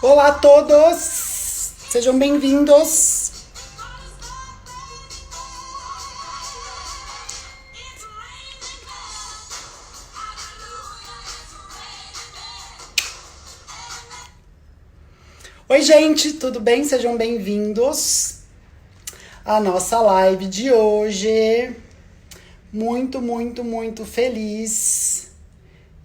Olá a todos! Sejam bem-vindos! Oi, gente, tudo bem? Sejam bem-vindos à nossa live de hoje. Muito feliz.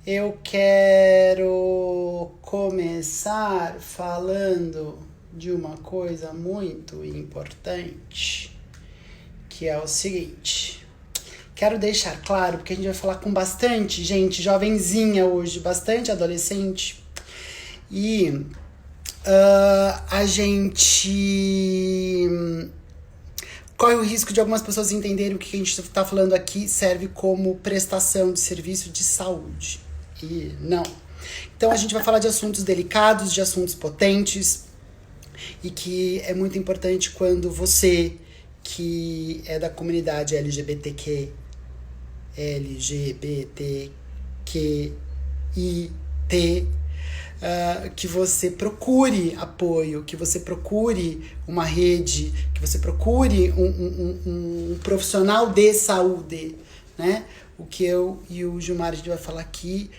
Eu quero começar falando de uma coisa muito importante, que é o seguinte. Quero deixar claro, porque a gente vai falar com bastante gente jovenzinha hoje, bastante adolescente, e a gente corre o risco de algumas pessoas entenderem o que a gente está falando aqui serve como prestação de serviço de saúde. E não. Então a gente vai falar de assuntos delicados, de assuntos potentes, e que é muito importante quando você, que é da comunidade LGBTQI, que você procure apoio, que você procure uma rede, que você procure um profissional de saúde, né? O que eu e o Gilmar a gente vai falar aqui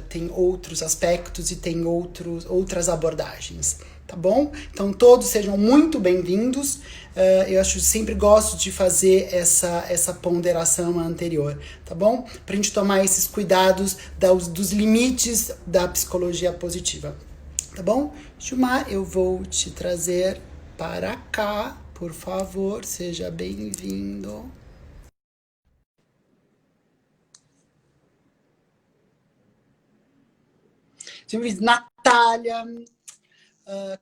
tem outros aspectos e tem outras abordagens, tá bom? Então todos sejam muito bem-vindos. Eu acho sempre gosto de fazer essa ponderação anterior, tá bom? Pra gente tomar esses cuidados dos limites da psicologia positiva, tá bom? Gilmar, eu vou te trazer para cá, por favor, seja bem-vindo. Natália,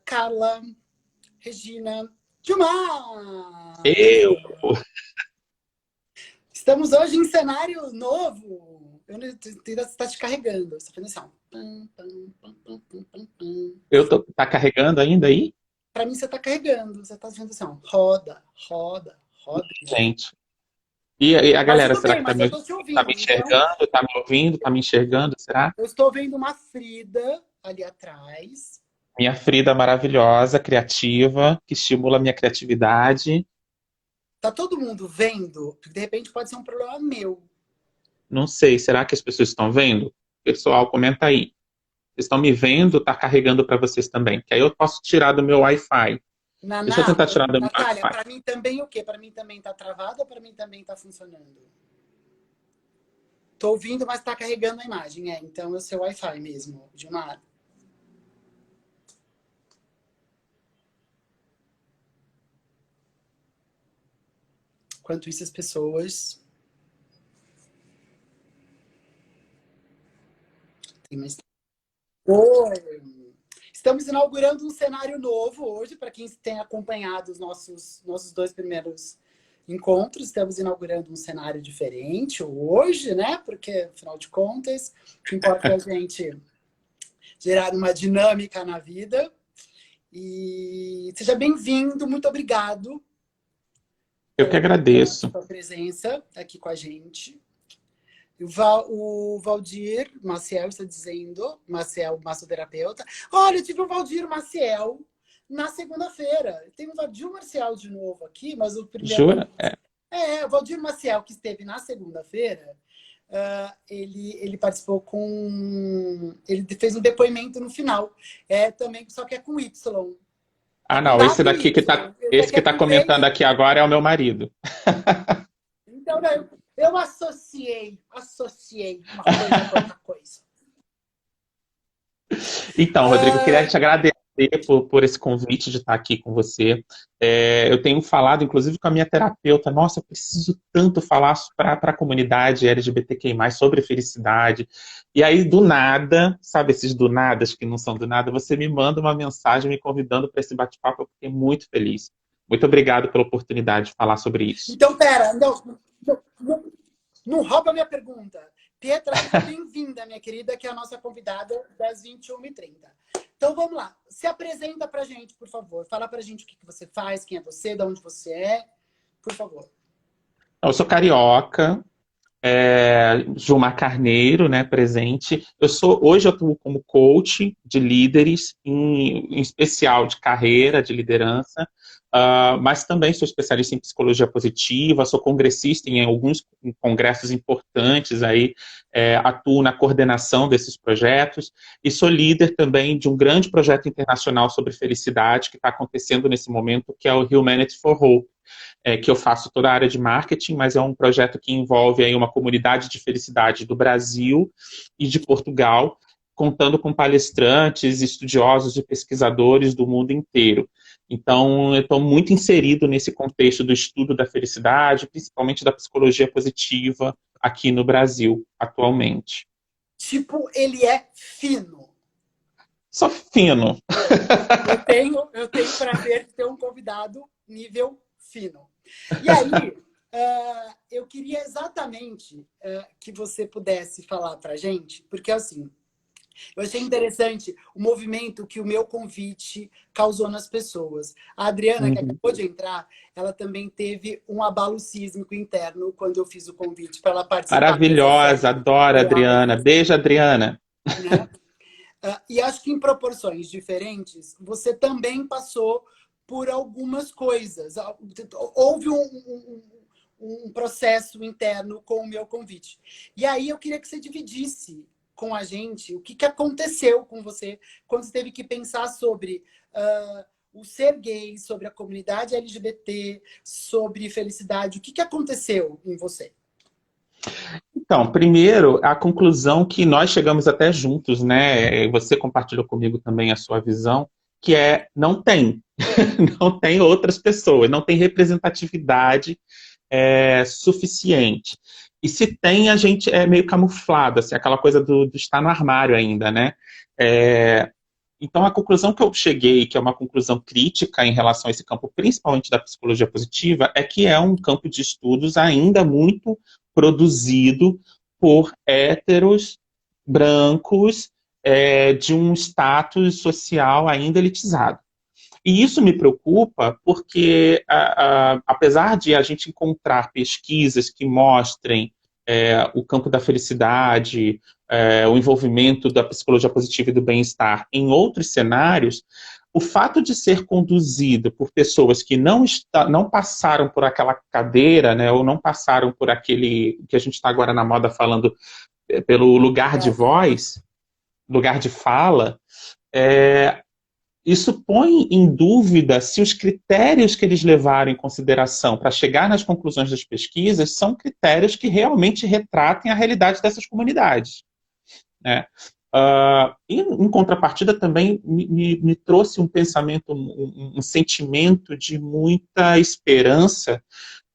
Carla, Regina, Gilmar! Eu, Estamos hoje em cenário novo. Eu não está te carregando. Você está fazendo assim, ó. tá carregando ainda aí? Para mim, você está carregando. Você está fazendo assim, ó. Roda, roda, roda. Gente. E a Mas galera, tudo será bem, que mas eu estou te tá me ouvindo. Então, enxergando, tá me ouvindo, tá me enxergando, será? eu estou vendo uma Frida ali atrás. Minha Frida maravilhosa, criativa, que estimula a minha criatividade. Tá todo mundo vendo? Porque de repente pode ser um problema meu. Não sei, será que as pessoas estão vendo? Pessoal, comenta aí. Vocês estão me vendo? Tá carregando para vocês também. Que aí eu posso tirar do meu Wi-Fi. Deixa eu Naná, tentar tirar do meu Natália, Wi-Fi. para mim também o quê? Para mim também tá travado ou para mim também tá funcionando? Tô ouvindo, mas tá carregando a imagem. Então é o seu Wi-Fi mesmo, Gilmar. Enquanto isso, as pessoas. Tem mais. Oi! Estamos inaugurando um cenário novo hoje, para quem tem acompanhado os nossos dois primeiros encontros. Estamos inaugurando um cenário diferente hoje, né? Porque, afinal de contas, o que importa é a gente gerar uma dinâmica na vida. E seja bem-vindo, muito obrigado Eu que pela agradeço. sua presença aqui com a gente. O Valdir Maciel está dizendo, Maciel, massoterapeuta. Olha, eu tive o Valdir Maciel na segunda-feira. Tem um Valdir Maciel de novo aqui, mas o primeiro. Jura? É. O Valdir Maciel, que esteve na segunda-feira, ele participou com. Ele fez um depoimento no final. Também, só que é com Y. É Ah, com não, esse daqui que WY. tá, Esse esse aqui que é tá com três. comentando aqui agora é o meu marido. Então, eu associei uma coisa com outra coisa. Então, Rodrigo, queria Ah, te agradecer por esse convite de estar aqui com você. Eu tenho falado, inclusive, com a minha terapeuta, nossa, eu preciso tanto falar para a comunidade LGBTQI+, sobre felicidade. E aí, do nada, sabe esses do nadas que não são do nada, você me manda uma mensagem me convidando para esse bate-papo, eu fiquei muito feliz. Muito obrigado pela oportunidade de falar sobre isso. então, pera, não rouba a minha pergunta. Pietra, seja bem-vinda, minha querida, que é a nossa convidada das 21h30. Então, vamos lá. Se apresenta pra gente, por favor. Fala pra gente o que você faz, quem é você, de onde você é. Por favor. Eu sou carioca, Gilmar Carneiro, né, presente. Hoje eu atuo como coach de líderes, em especial de carreira, de liderança, mas também sou especialista em psicologia positiva, sou congressista em alguns congressos importantes aí, atuo na coordenação desses projetos e sou líder também de um grande projeto internacional sobre felicidade que está acontecendo nesse momento, que é o Humanity for Hope, que eu faço toda a área de marketing, mas é um projeto que envolve aí uma comunidade de felicidade do Brasil e de Portugal, contando com palestrantes, estudiosos e pesquisadores do mundo inteiro. Então, eu estou muito inserido nesse contexto do estudo da felicidade, principalmente da psicologia positiva aqui no Brasil, atualmente. Tipo, ele é fino. Só fino. Eu tenho prazer de ter um convidado nível fino. E aí, eu queria exatamente que você pudesse falar para a gente, porque assim, eu achei interessante o movimento que o meu convite causou nas pessoas. A Adriana, que acabou de entrar, ela também teve um abalo sísmico interno quando eu fiz o convite para ela participar. Maravilhosa, adoro, Adriana. Beijo, Adriana. Né? E acho que em proporções diferentes, você também passou por algumas coisas. Houve um processo interno com o meu convite. E aí eu queria que você dividisse com a gente o que aconteceu com você quando você teve que pensar sobre o ser gay, sobre a comunidade LGBT, sobre felicidade. O que aconteceu em você? Então, primeiro, a conclusão que nós chegamos até juntos, né? Você compartilhou comigo também a sua visão, que não tem. Não tem outras pessoas, não tem representatividade suficiente. E se tem, a gente é meio camuflado, assim, aquela coisa do estar no armário ainda, né? Então, a conclusão que eu cheguei, que é uma conclusão crítica em relação a esse campo, principalmente da psicologia positiva, é que é um campo de estudos ainda muito produzido por héteros, brancos, de um status social ainda elitizado. E isso me preocupa porque, apesar de a gente encontrar pesquisas que mostrem o campo da felicidade, o envolvimento da psicologia positiva e do bem-estar em outros cenários, o fato de ser conduzido por pessoas que não passaram por aquela cadeira, né, ou não passaram por aquele que a gente está agora na moda falando, pelo lugar de voz, lugar de fala, isso põe em dúvida se os critérios que eles levaram em consideração para chegar nas conclusões das pesquisas são critérios que realmente retratem a realidade dessas comunidades, né? E, em contrapartida, também me trouxe um pensamento, um sentimento de muita esperança,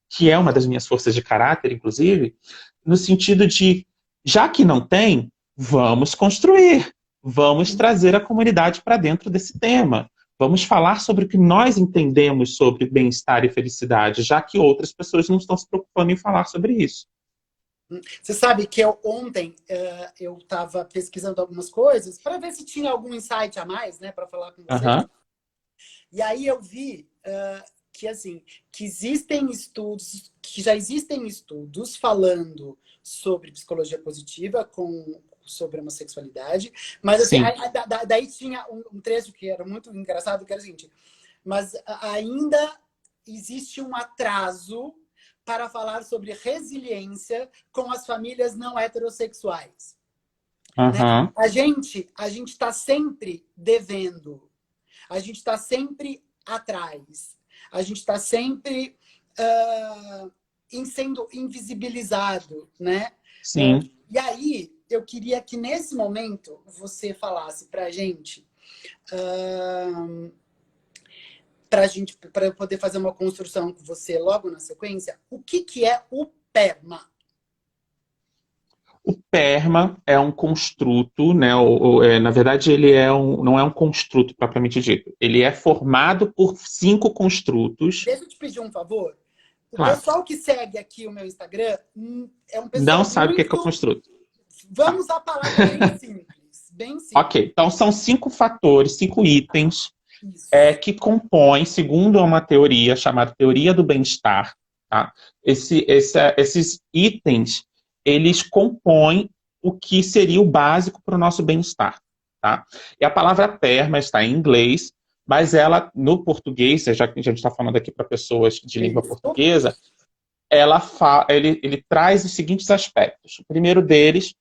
que é uma das minhas forças de caráter, inclusive, no sentido de, já que não tem, vamos construir. Vamos trazer a comunidade para dentro desse tema. Vamos falar sobre o que nós entendemos sobre bem-estar e felicidade, já que outras pessoas não estão se preocupando em falar sobre isso. Você sabe que ontem eu estava pesquisando algumas coisas para ver se tinha algum insight a mais, né, para falar com você. Uhum. E aí eu vi que assim, que existem estudos, que já existem estudos falando sobre psicologia positiva sobre homossexualidade, mas assim, daí tinha um trecho que era muito engraçado, que era o seguinte: mas ainda existe um atraso para falar sobre resiliência com as famílias não heterossexuais. Uhum. Né? A gente está sempre devendo, a gente está sempre atrás, a gente está sempre sendo invisibilizado, né? Sim. E aí, eu queria que nesse momento você falasse para a gente, para eu poder fazer uma construção com você logo na sequência, o que é o PERMA? O PERMA é um construto, né? Na verdade, ele não é um construto propriamente dito. Ele é formado por 5 construtos. Deixa eu te pedir um favor. O Claro. pessoal que segue aqui o meu Instagram é um pessoal não sabe o que é o construto. Vamos à palavra bem simples. Bem simples. Ok, então são 5 fatores, 5 itens que compõem, segundo uma teoria chamada teoria do bem-estar, tá? Esses itens, eles compõem o que seria o básico para o nosso bem-estar. Tá? E a palavra PERMA está em inglês, mas ela, no português, já que a gente está falando aqui para pessoas de língua portuguesa, ele traz os seguintes aspectos. O primeiro deles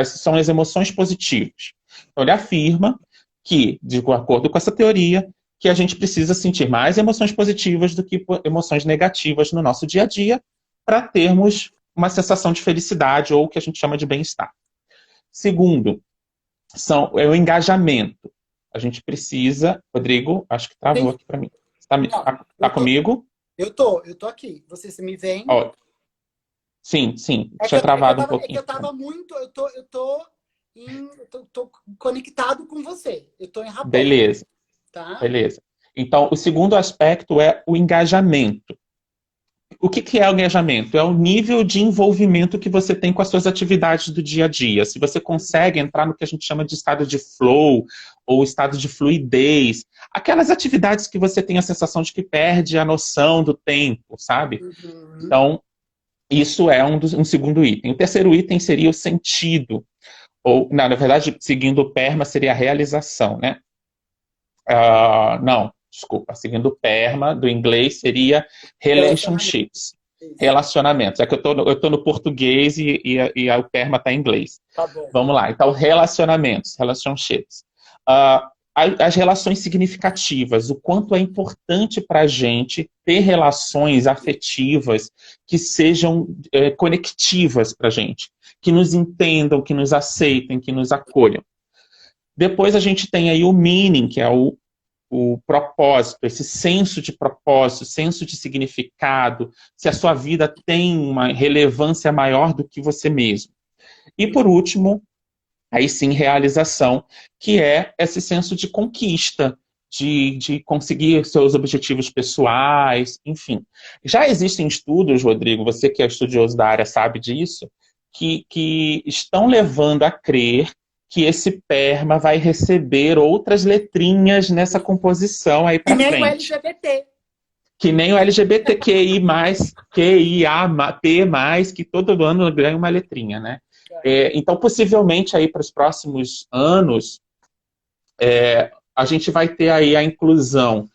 são as emoções positivas. Então, ele afirma que, de acordo com essa teoria, que a gente precisa sentir mais emoções positivas do que emoções negativas no nosso dia a dia para termos uma sensação de felicidade ou o que a gente chama de bem-estar. Segundo, é o engajamento. A gente precisa... Rodrigo, acho que travou aqui para mim. Tá comigo? Eu tô aqui. Você se me vem? Ó, sim. Tinha travado um pouquinho. Eu tava muito... Eu tô conectado com você. Eu tô em rapport. Beleza. Tá? Beleza. Então, o segundo aspecto é o engajamento. O que é o engajamento? É o nível de envolvimento que você tem com as suas atividades do dia a dia. Se você consegue entrar no que a gente chama de estado de flow ou estado de fluidez, aquelas atividades que você tem a sensação de que perde a noção do tempo, sabe? Uhum. Então, isso é um segundo item. O terceiro item seria o sentido. Ou, na verdade, seguindo o PERMA, seria a realização, né? Não, desculpa. Seguindo o PERMA, do inglês, seria relationships. Relacionamentos. É que eu tô no português e o PERMA está em inglês. Tá bom. Vamos lá. Então, relationships. As relações significativas, o quanto é importante para a gente ter relações afetivas que sejam conectivas para a gente, que nos entendam, que nos aceitem, que nos acolham. Depois a gente tem aí o meaning, que é o propósito, esse senso de propósito, senso de significado, se a sua vida tem uma relevância maior do que você mesmo. E por último, aí sim, realização, que é esse senso de conquista, de conseguir seus objetivos pessoais, enfim. Já existem estudos, Rodrigo, você que é estudioso da área sabe disso, que estão levando a crer que esse PERMA vai receber outras letrinhas nessa composição aí para frente. Que nem o LGBT. Que nem o LGBTQI+, QIAP+, que todo ano ganha uma letrinha, né? Então, possivelmente, aí para os próximos anos, a gente vai ter aí a inclusão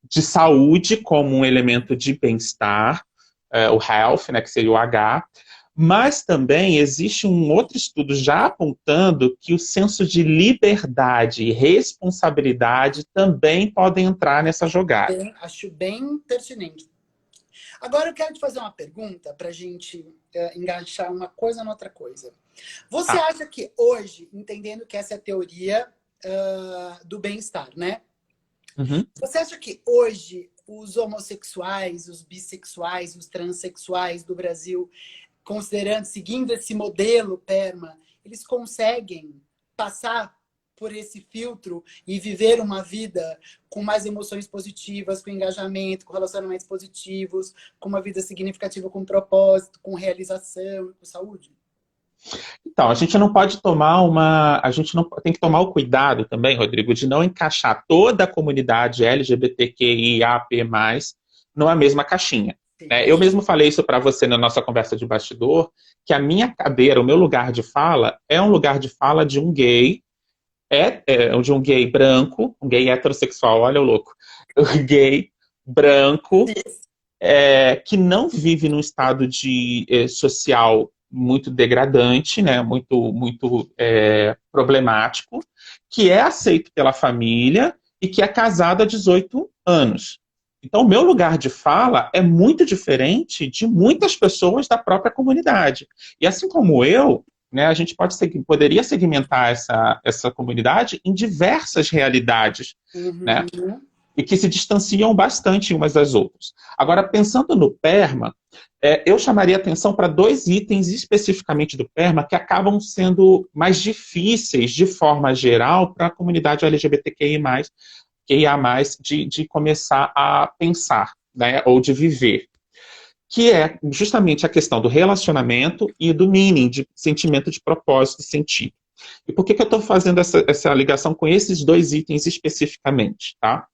de saúde como um elemento de bem-estar, o health, né, que seria o H, mas também existe um outro estudo já apontando que o senso de liberdade e responsabilidade também podem entrar nessa jogada. Acho bem pertinente. Agora eu quero te fazer uma pergunta para a gente engaixar uma coisa na outra coisa. Você acha que hoje, entendendo que essa é a teoria do bem-estar, né? Uhum. Você acha que hoje os homossexuais, os bissexuais, os transexuais do Brasil, seguindo esse modelo PERMA, eles conseguem passar por esse filtro e viver uma vida com mais emoções positivas, com engajamento, com relacionamentos positivos, com uma vida significativa, com propósito, com realização, com saúde? Então, a gente não pode tomar a gente não tem que tomar o cuidado também, Rodrigo, de não encaixar toda a comunidade LGBTQIAP+, numa mesma caixinha. Né? Eu mesmo falei isso para você na nossa conversa de bastidor, que a minha cadeira, o meu lugar de fala, é um lugar de fala de um gay, de um gay branco, um gay heterossexual, olha o louco, um gay branco, que não vive num estado de social muito degradante, né, muito problemático, que é aceito pela família e que é casado há 18 anos. Então, o meu lugar de fala é muito diferente de muitas pessoas da própria comunidade. E assim como eu, né, a gente poderia segmentar essa comunidade em diversas realidades, né, e que se distanciam bastante umas das outras. Agora, pensando no PERMA, eu chamaria atenção para 2 itens especificamente do PERMA que acabam sendo mais difíceis, de forma geral, para a comunidade LGBTQIA+, de começar a pensar, né, ou de viver, que é justamente a questão do relacionamento e do meaning, de sentimento de propósito e sentido. E por que eu estou fazendo essa ligação com esses 2 itens especificamente? Tá?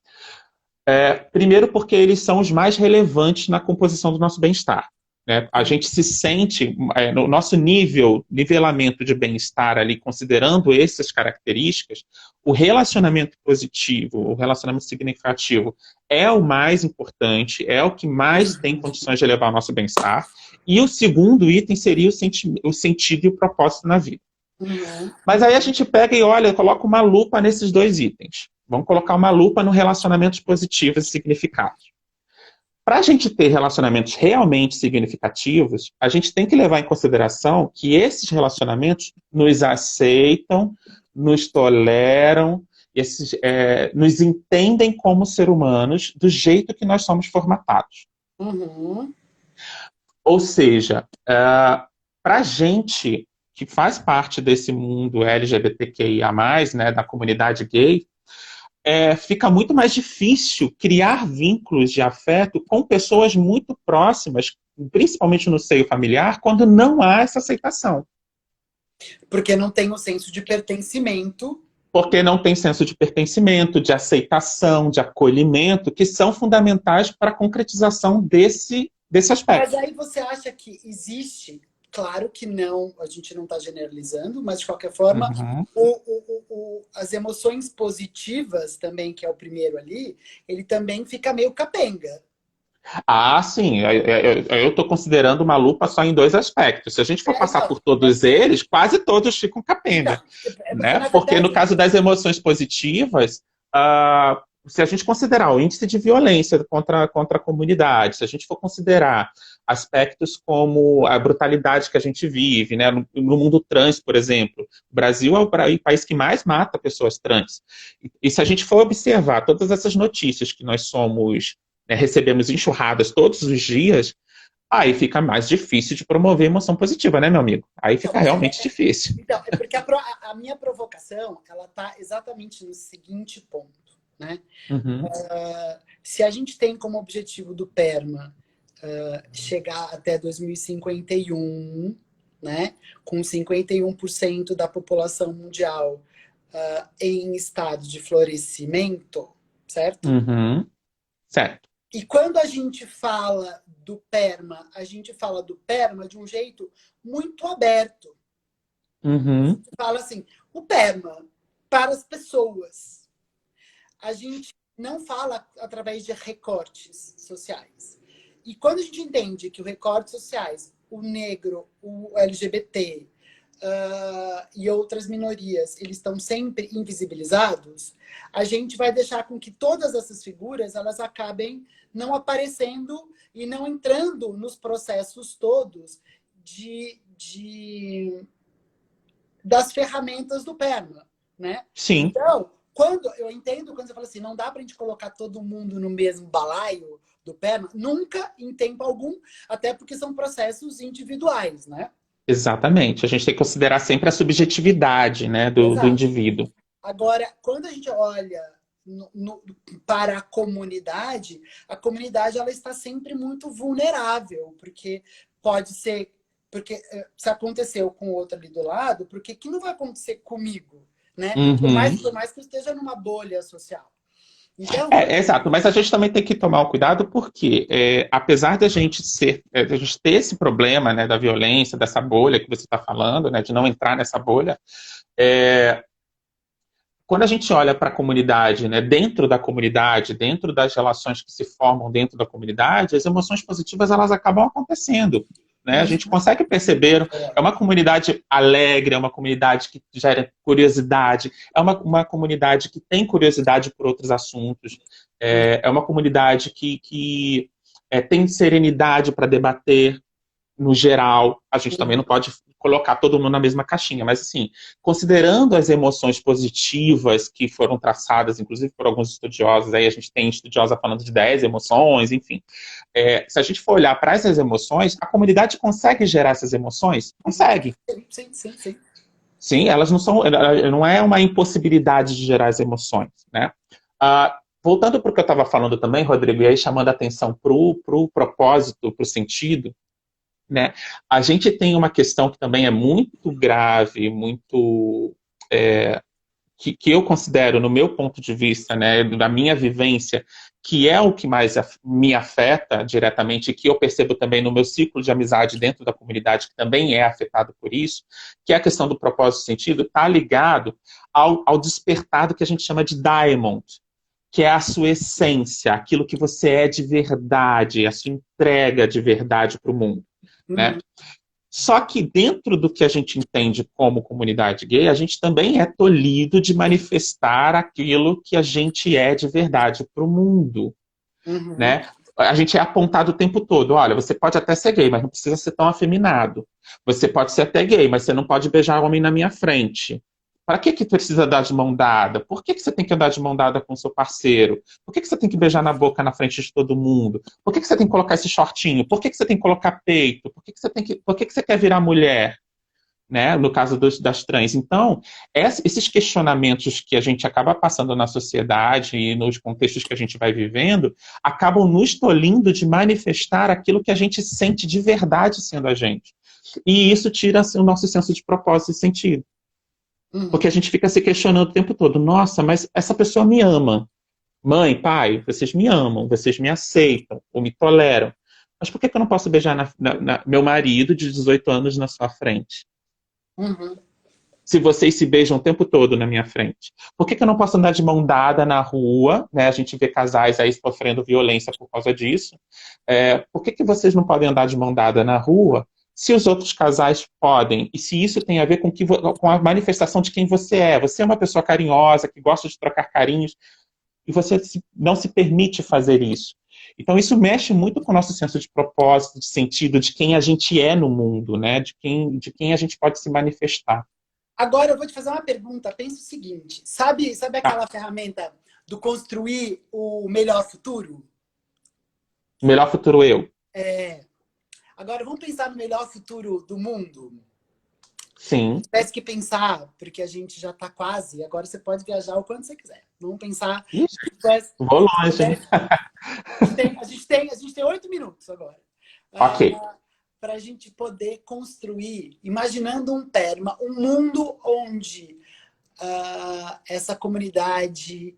Primeiro porque eles são os mais relevantes na composição do nosso bem-estar. né? A gente se sente, no nosso nivelamento de bem-estar ali, considerando essas características, o relacionamento positivo, o relacionamento significativo é o mais importante, é o que mais tem condições de elevar o nosso bem-estar. E o segundo item seria o sentido e o propósito na vida. Uhum. Mas aí a gente pega e olha, coloca uma lupa nesses dois itens. Vamos colocar uma lupa no relacionamentos positivos e significados. Para a gente ter relacionamentos realmente significativos, a gente tem que levar em consideração que esses relacionamentos nos aceitam, nos toleram, nos entendem como seres humanos do jeito que nós somos formatados. Uhum. Ou seja, para a gente que faz parte desse mundo LGBTQIA+, né, da comunidade gay, fica muito mais difícil criar vínculos de afeto com pessoas muito próximas, principalmente no seio familiar, quando não há essa aceitação. Porque não tem o senso de pertencimento. Porque não tem senso de pertencimento, de aceitação, de acolhimento, que são fundamentais para a concretização desse aspecto. Mas aí você acha que existe, claro que não, a gente não está generalizando, mas de qualquer forma, as emoções positivas também, que é o primeiro ali, ele também fica meio capenga. Ah, sim. Eu estou considerando uma lupa só em dois aspectos. Se a gente for passar Então, por todos eles, quase todos ficam capenga. Né? na Porque no verdade, caso das emoções positivas, se a gente considerar o índice de violência contra a comunidade, se a gente for considerar aspectos como a brutalidade que a gente vive, né? No mundo trans, por exemplo, o Brasil é o país que mais mata pessoas trans. E se a gente for observar todas essas notícias que nós somos, né, recebemos enxurradas todos os dias, aí fica mais difícil de promover emoção positiva, né, meu amigo? Aí fica realmente difícil. Então, é porque a minha provocação, ela tá exatamente no seguinte ponto, né? Uhum. Se a gente tem como objetivo do PERMA chegar até 2051, né, com 51% da população mundial em estado de florescimento, certo? Uhum. Certo. E quando a gente fala do PERMA, a gente fala do PERMA de um jeito muito aberto. Uhum. A gente fala assim, o PERMA para as pessoas. A gente não fala através de recortes sociais. E quando a gente entende que os recortes sociais, o negro, o LGBT e outras minorias, eles estão sempre invisibilizados, a gente vai deixar com que todas essas figuras elas acabem não aparecendo e não entrando nos processos todos das ferramentas do PERMA, né? Sim. Então, eu entendo quando você fala assim, não dá para a gente colocar todo mundo no mesmo balaio do PERMA, nunca, em tempo algum, até porque são processos individuais, né? Exatamente. A gente tem que considerar sempre a subjetividade, né, do indivíduo. Agora, quando a gente olha para a comunidade ela está sempre muito vulnerável, porque pode ser, porque se aconteceu com o outro ali do lado, por que não vai acontecer comigo? Né? Uhum. Por mais que eu esteja numa bolha social. Então, exato, mas a gente também tem que tomar o cuidado porque, apesar de a gente ter esse problema, né, da violência, dessa bolha que você está falando, né, de não entrar nessa bolha, quando a gente olha para a comunidade, né, dentro da comunidade, dentro das relações que se formam dentro da comunidade, as emoções positivas elas acabam acontecendo. Né? A gente consegue perceber, é uma comunidade alegre, é uma comunidade que gera curiosidade, é uma comunidade que tem curiosidade por outros assuntos, é uma comunidade que tem serenidade para debater, no geral. A gente também não pode colocar todo mundo na mesma caixinha, mas assim, considerando as emoções positivas que foram traçadas, inclusive por alguns estudiosos, aí a gente tem estudiosa falando de 10 emoções, enfim. Se a gente for olhar para essas emoções, a comunidade consegue gerar essas emoções? Consegue. Sim, sim, sim. Sim, elas não é uma impossibilidade de gerar as emoções, né? Voltando para o que eu estava falando também, Rodrigo, e aí chamando a atenção para o propósito, para o sentido, né? A gente tem uma questão que também é muito grave, muito que eu considero, no meu ponto de vista, né, da minha vivência, que é o que mais me afeta diretamente, e que eu percebo também no meu ciclo de amizade dentro da comunidade, que também é afetado por isso, que é a questão do propósito e sentido, está ligado ao despertar do que a gente chama de diamond, que é a sua essência, aquilo que você é de verdade, a sua entrega de verdade para o mundo, né? Uhum. Só que dentro do que a gente entende como comunidade gay, a gente também é tolhido de manifestar aquilo que a gente é de verdade para o mundo, Uhum. né? A gente é apontado o tempo todo. Olha, você pode até ser gay, mas não precisa ser tão afeminado. Você pode ser até gay, mas você não pode beijar homem na minha frente. Para que precisa dar de mão dada? Por que você tem que andar de mão dada com seu parceiro? Por que você tem que beijar na boca na frente de todo mundo? Por que você tem que colocar esse shortinho? Por que você tem que colocar peito? Por que você quer virar mulher? Né? No caso das trans. Então, esses questionamentos que a gente acaba passando na sociedade e nos contextos que a gente vai vivendo, acabam nos tolhindo de manifestar aquilo que a gente sente de verdade sendo a gente. E isso tira assim, o nosso senso de propósito e sentido. Porque a Uhum. gente fica se questionando o tempo todo. Nossa, mas essa pessoa me ama. Mãe, pai, vocês me amam, vocês me aceitam ou me toleram. Mas por que eu não posso beijar meu marido de 18 anos na sua frente? Uhum. Se vocês se beijam o tempo todo na minha frente? Por que eu não posso andar de mão dada na rua? Né? A gente vê casais aí sofrendo violência por causa disso. Por que vocês não podem andar de mão dada na rua se os outros casais podem? E se isso tem a ver com a manifestação de quem você é? Você é uma pessoa carinhosa, que gosta de trocar carinhos, e você não se permite fazer isso. Então, isso mexe muito com o nosso senso de propósito, de sentido, de quem a gente é no mundo, né? De quem a gente pode se manifestar. Agora eu vou te fazer uma pergunta. Pensa o seguinte: sabe Tá. aquela ferramenta do construir o melhor futuro? Melhor futuro eu. É. Agora vamos pensar no melhor futuro do mundo. Sim. Tivesse que pensar, porque a gente já está quase. Agora você pode viajar o quanto você quiser. Vamos pensar. Ixi, tivesse- vou longe, hein? a gente tem 8 minutos agora. Ok. Para a gente poder construir, imaginando um termo, um mundo onde essa comunidade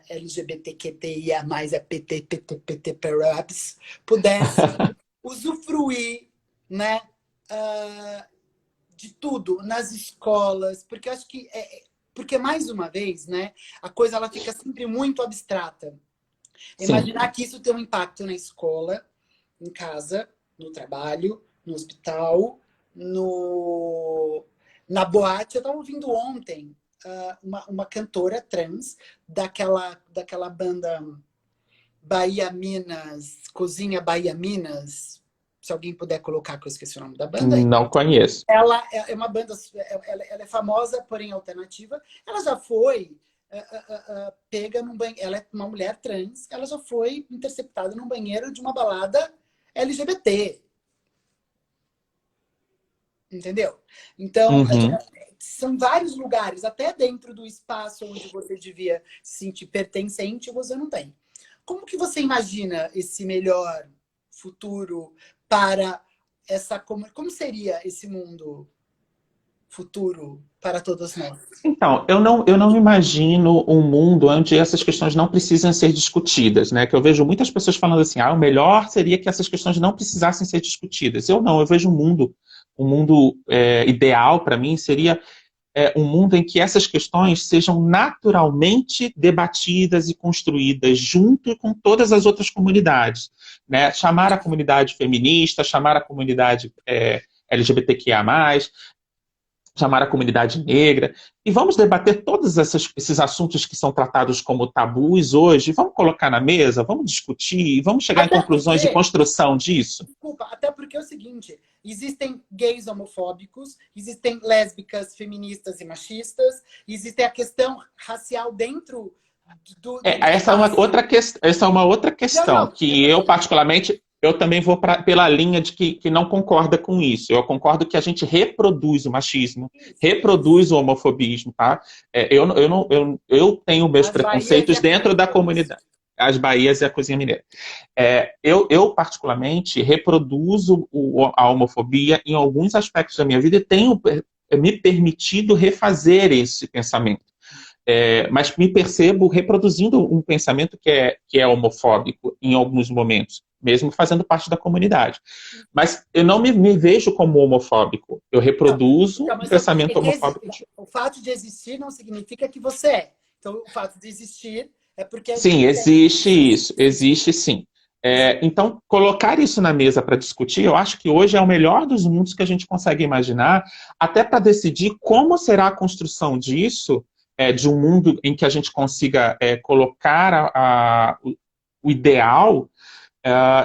LGBTQIA+, é PT, perhaps, pudesse usufruir, né, de tudo nas escolas, porque eu acho que porque mais uma vez, né, a coisa ela fica sempre muito abstrata. Sim. Imaginar que isso tem um impacto na escola, em casa, no trabalho, no hospital, na boate. Eu estava ouvindo ontem uma cantora trans daquela banda Bahia Minas, Cozinha Bahia Minas. Se alguém puder colocar, que eu esqueci o nome da banda aí. Não conheço. Ela é uma banda, ela é famosa, porém alternativa. Ela já foi pega num banheiro. Ela é uma mulher trans, ela já foi interceptada num banheiro de uma balada LGBT. Entendeu? Então, Uhum. são vários lugares, até dentro do espaço onde você devia se sentir pertencente, você não tem. Como que você imagina esse melhor futuro para essa... Como seria esse mundo futuro para todos nós? Então, eu não imagino um mundo onde essas questões não precisam ser discutidas, né? Que eu vejo muitas pessoas falando assim, o melhor seria que essas questões não precisassem ser discutidas. Eu vejo um mundo ideal para mim seria um mundo em que essas questões sejam naturalmente debatidas e construídas junto com todas as outras comunidades, né? Chamar a comunidade feminista, chamar a comunidade LGBTQIA+, chamar a comunidade negra, e vamos debater todos esses assuntos que são tratados como tabus hoje, vamos colocar na mesa, vamos discutir, vamos chegar em Até conclusões de porque, construção disso. desculpa, até porque é o seguinte, existem gays homofóbicos, existem lésbicas, feministas e machistas, existe a questão racial dentro do Essa é uma espaço. outra, essa é uma outra Não, questão, não, que eu, particularmente, eu também vou pela linha de que não concorda com isso. Eu concordo que a gente reproduz o machismo, isso. reproduz o homofobismo, tá? Eu tenho meus As Bahias e preconceitos a dentro Cozinha da Mineira. comunidade. As Bahias e a Cozinha Mineira. Eu, particularmente, reproduzo a homofobia em alguns aspectos da minha vida e tenho me permitido refazer esse pensamento. Mas me percebo reproduzindo um pensamento que é homofóbico em alguns momentos, mesmo fazendo parte da comunidade. Mas eu não me vejo como homofóbico. Eu reproduzo um Mas pensamento homofóbico. o fato de existir não significa que você é. Então, o fato de existir é porque Sim, existe isso, existe sim. Então, colocar isso na mesa para discutir, eu acho que hoje é o melhor dos mundos que a gente consegue imaginar, até para decidir como será a construção disso, de um mundo em que a gente consiga colocar o ideal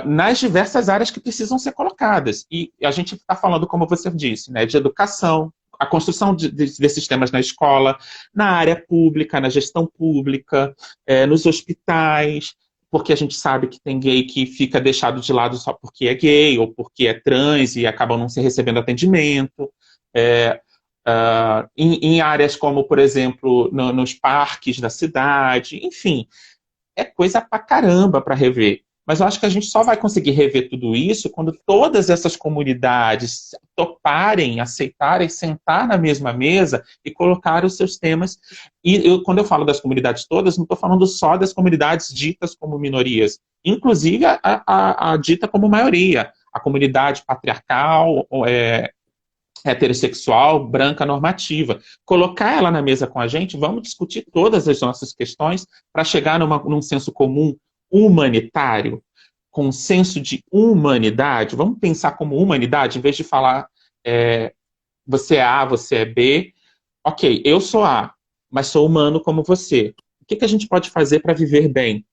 nas diversas áreas que precisam ser colocadas. E a gente está falando, como você disse, né, de educação, a construção desses temas na escola, na área pública, na gestão pública, nos hospitais, porque a gente sabe que tem gay que fica deixado de lado só porque é gay ou porque é trans e acabam não se recebendo atendimento. Em áreas como, por exemplo, nos parques da cidade, enfim, é coisa pra caramba para rever. Mas eu acho que a gente só vai conseguir rever tudo isso quando todas essas comunidades toparem, aceitarem, sentar na mesma mesa e colocar os seus temas. E quando eu falo das comunidades todas, não estou falando só das comunidades ditas como minorias, inclusive a dita como maioria, a comunidade patriarcal, heterossexual, branca, normativa. Colocar ela na mesa com a gente, vamos discutir todas as nossas questões para chegar num senso comum humanitário, com um senso de humanidade. Vamos pensar como humanidade, em vez de falar você é A, você é B. Ok, eu sou A, mas sou humano como você. O que a gente pode fazer para viver bem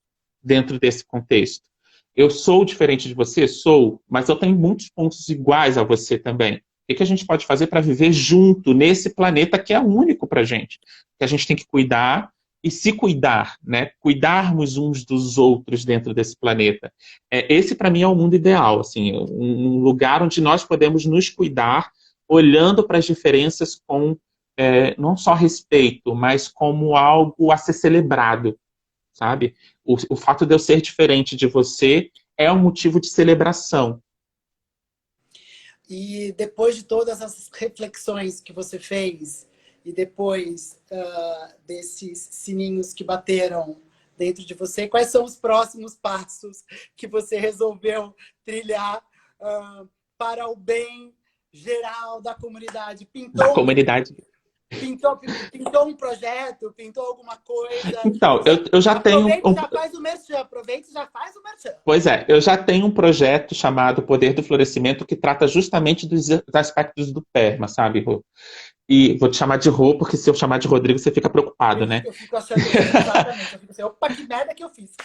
dentro desse contexto? Eu sou diferente de você? Sou, mas eu tenho muitos pontos iguais a você também. O que a gente pode fazer para viver junto nesse planeta que é único para a gente? Que a gente tem que cuidar e se cuidar, né? Cuidarmos uns dos outros dentro desse planeta. Esse, para mim, é o mundo ideal, assim, um lugar onde nós podemos nos cuidar, olhando para as diferenças com não só respeito, mas como algo a ser celebrado, sabe? O fato de eu ser diferente de você é um motivo de celebração. E depois de todas as reflexões que você fez, e depois desses sininhos que bateram dentro de você, quais são os próximos passos que você resolveu trilhar para o bem geral da comunidade? Da comunidade. Pintou um projeto? Pintou alguma coisa? Então, eu já tenho... Já faz o merchan, aproveita e já faz o merchan. Pois é, eu já tenho um projeto chamado Poder do Florescimento que trata justamente dos aspectos do PERMA, sabe, Rô? E vou te chamar de Rô, porque se eu chamar de Rodrigo, você fica preocupado, né? Eu fico achando exatamente. Eu fico assim, opa, que merda que eu fiz.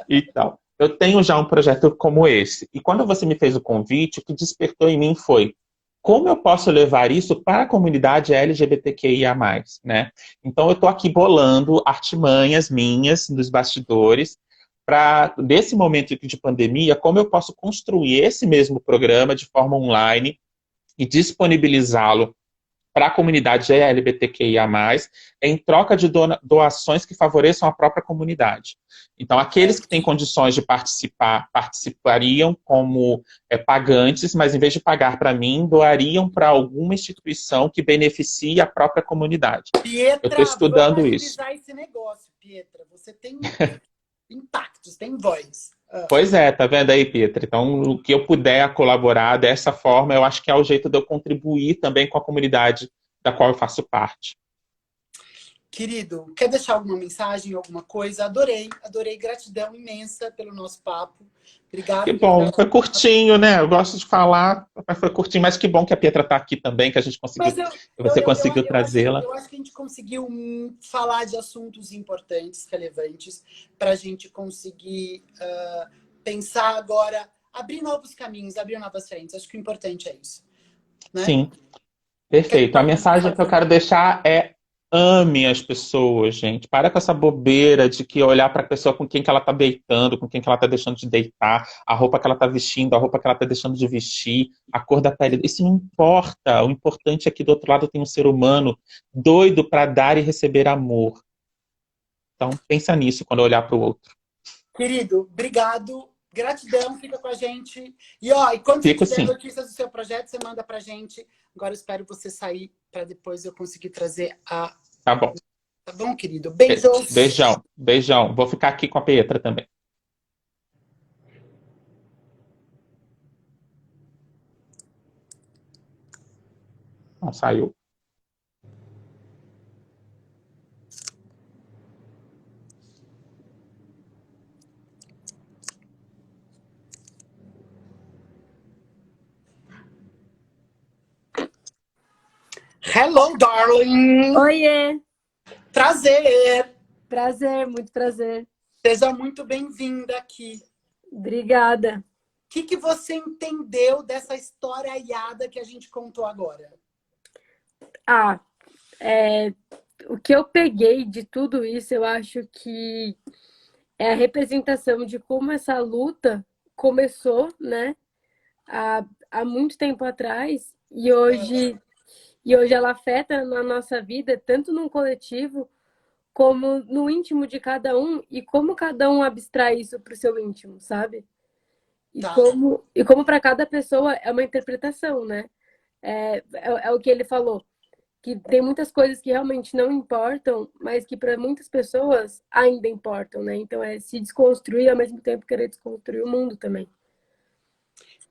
Então, eu tenho já um projeto como esse. E quando você me fez o convite, o que despertou em mim foi como eu posso levar isso para a comunidade LGBTQIA+, né? Então, eu estou aqui bolando artimanhas minhas nos bastidores para, nesse momento de pandemia, como eu posso construir esse mesmo programa de forma online e disponibilizá-lo para a comunidade LGBTQIA+, em troca de doações que favoreçam a própria comunidade. Então, aqueles que têm condições de participar, participariam como pagantes, mas em vez de pagar para mim, doariam para alguma instituição que beneficie a própria comunidade. Pietra, eu estou estudando vamos isso. agilizar esse negócio, Pietra. Você tem impactos, tem voz. Pois é, tá vendo aí, Pietra? Então, o que eu puder colaborar dessa forma, eu acho que é o jeito de eu contribuir também com a comunidade da qual eu faço parte. Querido, quer deixar alguma mensagem, alguma coisa? Adorei, gratidão imensa pelo nosso papo. Obrigada. Que bom, foi curtinho, né? Eu gosto de falar, mas foi curtinho, mas que bom que a Pietra está aqui também, que a gente conseguiu, você conseguiu trazê-la. Eu acho que a gente conseguiu falar de assuntos importantes, relevantes, para a gente conseguir pensar agora, abrir novos caminhos, abrir novas frentes. Acho que o importante é isso. Né? Sim, perfeito. A mensagem que eu quero deixar é: ame as pessoas, gente. Para com essa bobeira de que olhar para a pessoa com quem que ela está deitando, com quem que ela está deixando de deitar, a roupa que ela está vestindo, a roupa que ela está deixando de vestir, a cor da pele. Isso não importa. O importante é que do outro lado tem um ser humano doido para dar e receber amor. Então, pensa nisso quando olhar para o outro. Querido, obrigado. Gratidão, fica com a gente. E quando você tiver notícias do seu projeto, você manda pra gente. Agora eu espero você sair para depois eu conseguir trazer a... Tá bom. Tá bom, querido? Beijos. Beijão, beijão. Vou ficar aqui com a Pietra também. Não, saiu. Hello, darling. Oiê! Prazer. Prazer, muito prazer. Seja muito bem-vinda aqui. Obrigada. O que você entendeu dessa história aiada que a gente contou agora? Ah, o que eu peguei de tudo isso, eu acho que é a representação de como essa luta começou, né, há muito tempo atrás, e hoje ela afeta na nossa vida, tanto no coletivo como no íntimo de cada um, e como cada um abstrai isso para o seu íntimo, sabe? E Tá. como para cada pessoa é uma interpretação, né? É o que ele falou, que tem muitas coisas que realmente não importam, mas que para muitas pessoas ainda importam, né? Então é se desconstruir e ao mesmo tempo querer desconstruir o mundo também.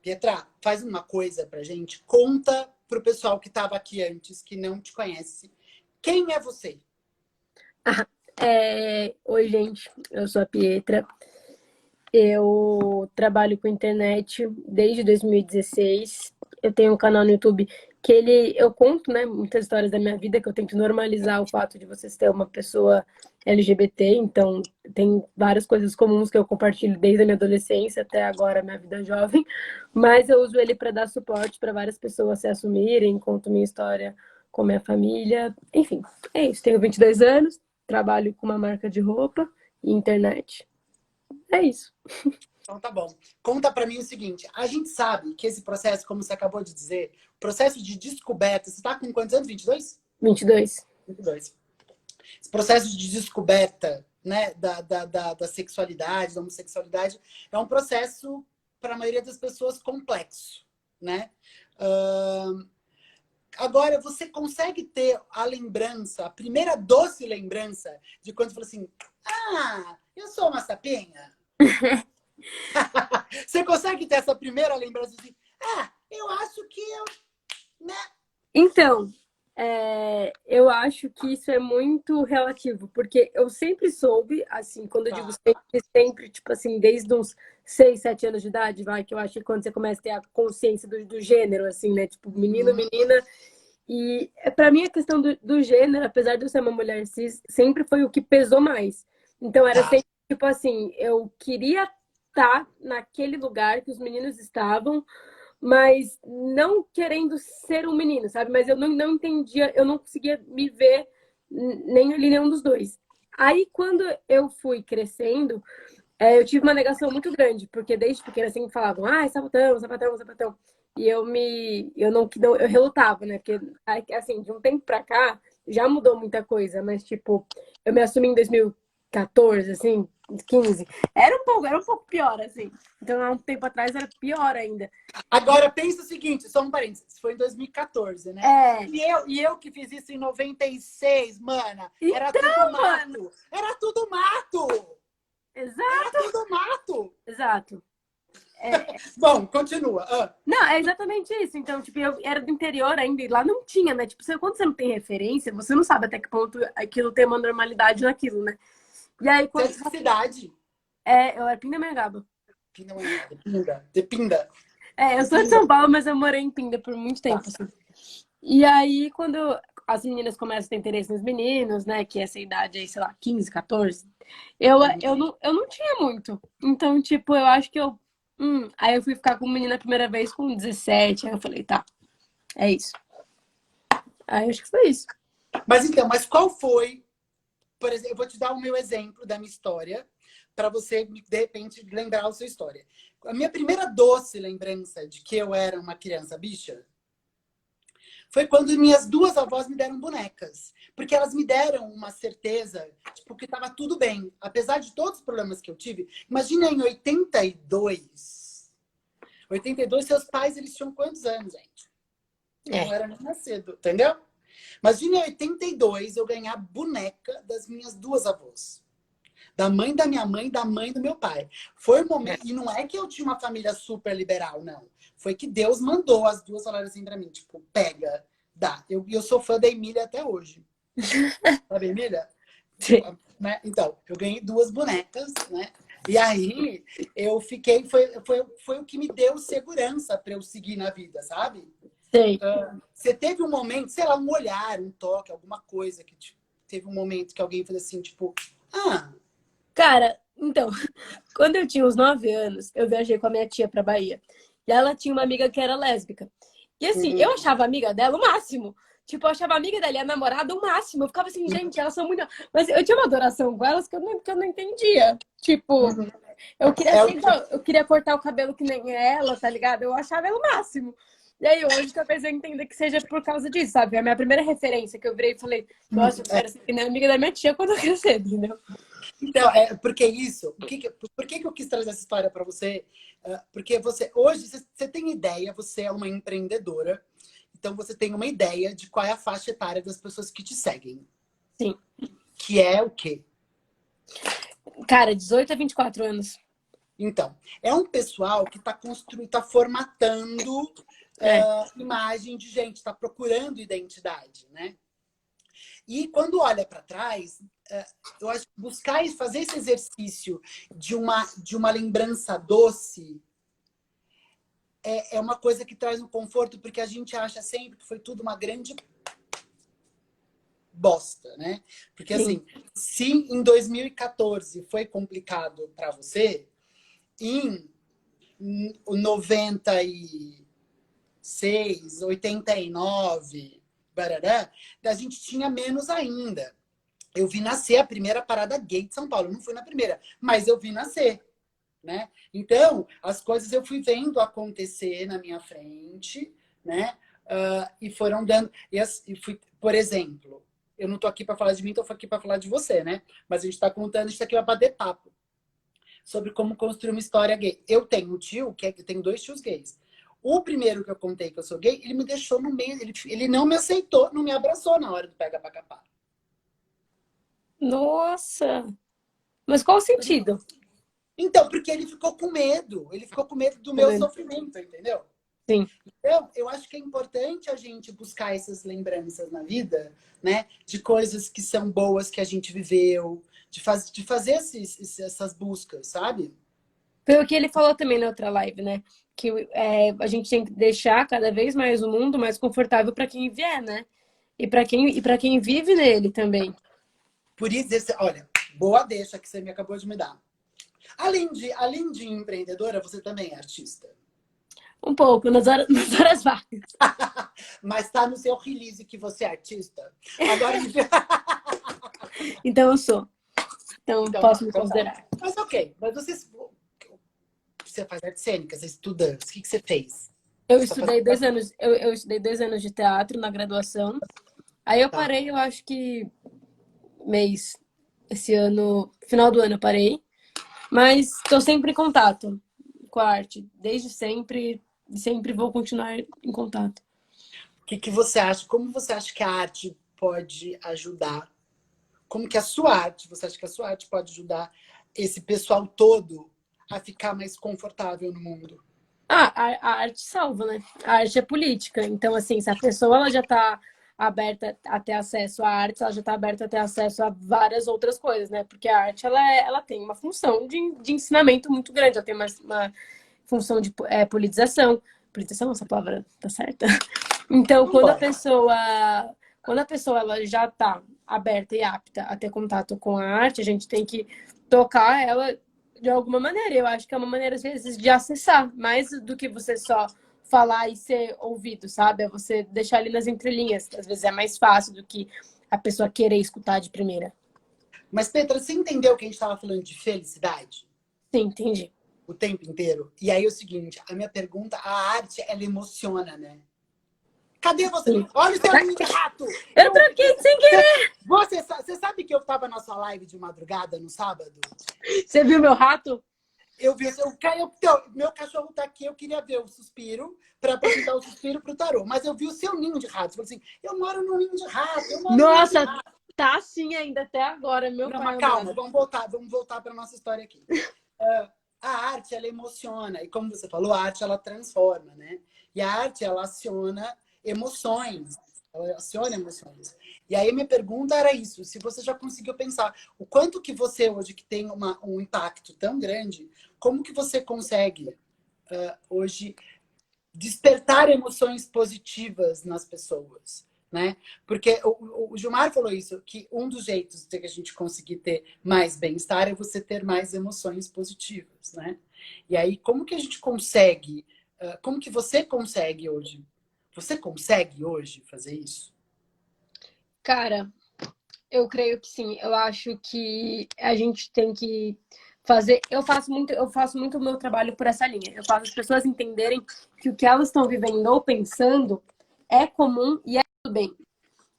Pietra, faz uma coisa pra gente. Conta pro pessoal que estava aqui antes, que não te conhece. Quem é você? Oi, gente, eu sou a Pietra. Eu trabalho com internet desde 2016. Eu tenho um canal no YouTube que eu conto, né, muitas histórias da minha vida, que eu tento normalizar o fato de você ser uma pessoa LGBT. Então, tem várias coisas comuns que eu compartilho desde a minha adolescência até agora, minha vida jovem. Mas eu uso ele para dar suporte para várias pessoas se assumirem, conto minha história com minha família. Enfim, é isso. Tenho 22 anos, trabalho com uma marca de roupa e internet. É isso. Então tá bom. Conta pra mim o seguinte. A gente sabe que esse processo, como você acabou de dizer, processo de descoberta. Você tá com quantos anos? 22? 22. 22. Esse processo de descoberta, né, da sexualidade, da homossexualidade, é um processo, para a maioria das pessoas, complexo, né? Agora, você consegue ter a lembrança, a primeira doce lembrança de quando você falou assim, eu sou uma sapinha? Você consegue ter essa primeira lembrança assim, eu acho que eu, né? Então, eu acho que isso é muito relativo, porque eu sempre soube, assim, quando eu digo sempre, sempre, tipo assim, desde uns 6, 7 anos de idade, vai, que eu acho que quando você começa a ter a consciência do gênero, assim, né? Tipo, menino, menina. E para mim a questão do gênero, apesar de eu ser uma mulher cis, sempre foi o que pesou mais. Então era sempre, tipo assim, eu queria estar naquele lugar que os meninos estavam, mas não querendo ser um menino, sabe? Mas eu não entendia, eu não conseguia me ver nem ali, nenhum dos dois. Aí, quando eu fui crescendo, eu tive uma negação muito grande, porque desde pequena sempre falavam, sapatão, sapatão, sapatão. E eu relutava, né? Porque, assim, de um tempo pra cá, já mudou muita coisa, mas, tipo, eu me assumi em 2014, assim, 15. Era um pouco pior, assim. Então, há um tempo atrás era pior ainda. Agora, pensa o seguinte, só um parênteses, foi em 2014, né? E eu que fiz isso em 96, mana, era tudo mato. Mano. Era tudo mato! Exato. Era tudo mato! Exato. Bom, continua. Não, é exatamente isso. Então, tipo, eu era do interior ainda e lá não tinha, né? Tipo, quando você não tem referência, você não sabe até que ponto aquilo tem uma normalidade naquilo, né? E aí, quando... Você é de que cidade? Eu era Pindamonhangaba. De Pinda. Eu sou de São Paulo, mas eu morei em Pinda por muito tempo, assim. E aí, quando as meninas começam a ter interesse nos meninos, né? Que essa idade aí, sei lá, 15, 14. Eu não tinha muito. Então, tipo, eu acho que Aí eu fui ficar com menina a primeira vez com 17. Aí eu falei, tá, é isso. Aí acho que foi isso. Mas qual foi, por exemplo, eu vou te dar o meu exemplo da minha história, para você, de repente, lembrar a sua história. A minha primeira doce lembrança de que eu era uma criança bicha foi quando minhas duas avós me deram bonecas. Porque elas me deram uma certeza, tipo, que estava tudo bem. Apesar de todos os problemas que eu tive. Imagina em 82. 82, seus pais, eles tinham quantos anos, gente? Não era nem nascido, entendeu? Imagina em 82 eu ganhar boneca das minhas duas avós. Da mãe da minha mãe, da mãe do meu pai. Foi um momento. E não é que eu tinha uma família super liberal, não. Foi que Deus mandou as duas falarem assim pra mim, tipo, pega, dá. Eu sou fã da Emília até hoje. Sabe, Emília? Sim. Né? Então, eu ganhei duas bonecas, né? E aí eu fiquei. Foi o que me deu segurança pra eu seguir na vida, sabe? Sei. Você teve um momento, sei lá, um olhar, um toque, alguma coisa que tipo, teve um momento que alguém fez assim, tipo, ah. Cara, então, quando eu tinha uns 9 anos, eu viajei com a minha tia pra Bahia. E ela tinha uma amiga que era lésbica. E assim, eu achava a amiga dela o máximo. Tipo, eu achava a amiga dela e a namorada o máximo. Eu ficava assim, gente, elas são muito. Mas eu tinha uma adoração com elas que eu não entendia. Tipo, eu queria ser igual, eu queria cortar o cabelo que nem ela, tá ligado? Eu achava ela o máximo. E aí hoje talvez eu entenda que seja por causa disso, sabe? A minha primeira referência que eu virei e falei, nossa, eu quero ser que nem a amiga da minha tia quando eu crescer, entendeu? Então, porque isso, por que eu quis trazer essa história para você? Porque hoje, você tem ideia, você é uma empreendedora, então você tem uma ideia de qual é a faixa etária das pessoas que te seguem. Sim. Que é o quê? Cara, 18 a 24 anos. Então, é um pessoal que tá formatando imagem de gente, está procurando identidade, né? E quando olha para trás, eu acho que buscar e fazer esse exercício de uma lembrança doce é uma coisa que traz um conforto, porque a gente acha sempre que foi tudo uma grande bosta, né? Porque assim, se em 2014 foi complicado para você, em 96, 89, barará, a gente tinha menos ainda. Eu vi nascer a primeira parada gay de São Paulo. Eu não fui na primeira, mas eu vi nascer, né? Então, as coisas eu fui vendo acontecer na minha frente, né? E foram dando... por exemplo, eu não tô aqui para falar de mim, tô aqui para falar de você, né? Mas a gente tá contando isso aqui para bater papo sobre como construir uma história gay. Eu tenho um tio, eu tenho 2 tios gays. O primeiro que eu contei que eu sou gay, ele me deixou no meio, ele não me aceitou, não me abraçou na hora do pega pra capar. Nossa! Mas qual o sentido? Então, porque ele ficou com medo. Ele ficou com medo do meu sofrimento, entendeu? Sim. Então, eu acho que é importante a gente buscar essas lembranças na vida, né? De coisas que são boas que a gente viveu, de fazer essas buscas, sabe? Foi o que ele falou também na outra live, né? Que a gente tem que deixar cada vez mais o mundo mais confortável para quem vier, né? E para quem vive nele também. Por isso, olha, boa deixa que você me acabou de me dar. Além de empreendedora, você também é artista? Um pouco, nas horas vagas. Mas tá no seu release que você é artista? Agora... Então eu sou. Então posso me considerar. Mas ok, mas você faz artes cênicas, você estuda, o que você fez? Eu estudei 2 anos, eu estudei 2 anos de teatro na graduação. Aí eu parei, eu acho que esse ano, final do ano eu parei. Mas estou sempre em contato com a arte, desde sempre, e sempre vou continuar em contato. O que você acha? Como você acha que a arte pode ajudar? Como que você acha que a sua arte pode ajudar esse pessoal todo a ficar mais confortável no mundo? A arte salva, né? A arte é política. Então, assim, se a pessoa ela já está aberta a ter acesso à arte, ela já está aberta a ter acesso a várias outras coisas, né? Porque a arte, ela tem uma função de ensinamento muito grande. Ela tem uma função de politização. Politização, essa palavra tá certa? Então, quando a pessoa ela já está aberta e apta a ter contato com a arte, a gente tem que tocar ela de alguma maneira. Eu acho que é uma maneira, às vezes, de acessar, mais do que você só falar e ser ouvido, sabe? É você deixar ali nas entrelinhas. Às vezes é mais fácil do que a pessoa querer escutar de primeira. Mas, Petra, você entendeu que a gente estava falando de felicidade? Sim, entendi. O tempo inteiro? E aí é o seguinte, a minha pergunta, a arte, ela emociona, né? Cadê você? Sim. Olha o seu rato! Eu troquei sem querer! Você sabe que eu estava na sua live de madrugada, no sábado? Você viu meu rato? Eu vi, então, meu cachorro tá aqui, eu queria ver o suspiro, para apresentar o suspiro pro tarô. Mas eu vi o seu ninho de rato. Você falou assim, eu moro no ninho de rato, eu moro no ninho de Nossa, rato. tá assim ainda até agora, meu Não, pai mas calma, amado. vamos voltar para nossa história aqui. A arte, ela emociona. E como você falou, a arte, ela transforma, né? E a arte, ela aciona emoções. Ela aciona emoções. E aí, minha pergunta era isso. Se você já conseguiu pensar o quanto que você, hoje, que tem um impacto tão grande, como que você consegue, hoje, despertar emoções positivas nas pessoas, né? Porque o Gilmar falou isso, que um dos jeitos de que a gente conseguir ter mais bem-estar é você ter mais emoções positivas, né? E aí, como que a gente consegue, como que você consegue hoje? Você consegue hoje fazer isso? Cara, eu creio que sim. Eu acho que a gente tem que fazer. Eu faço muito o meu trabalho por essa linha. Eu faço as pessoas entenderem que o que elas estão vivendo ou pensando é comum e é tudo bem.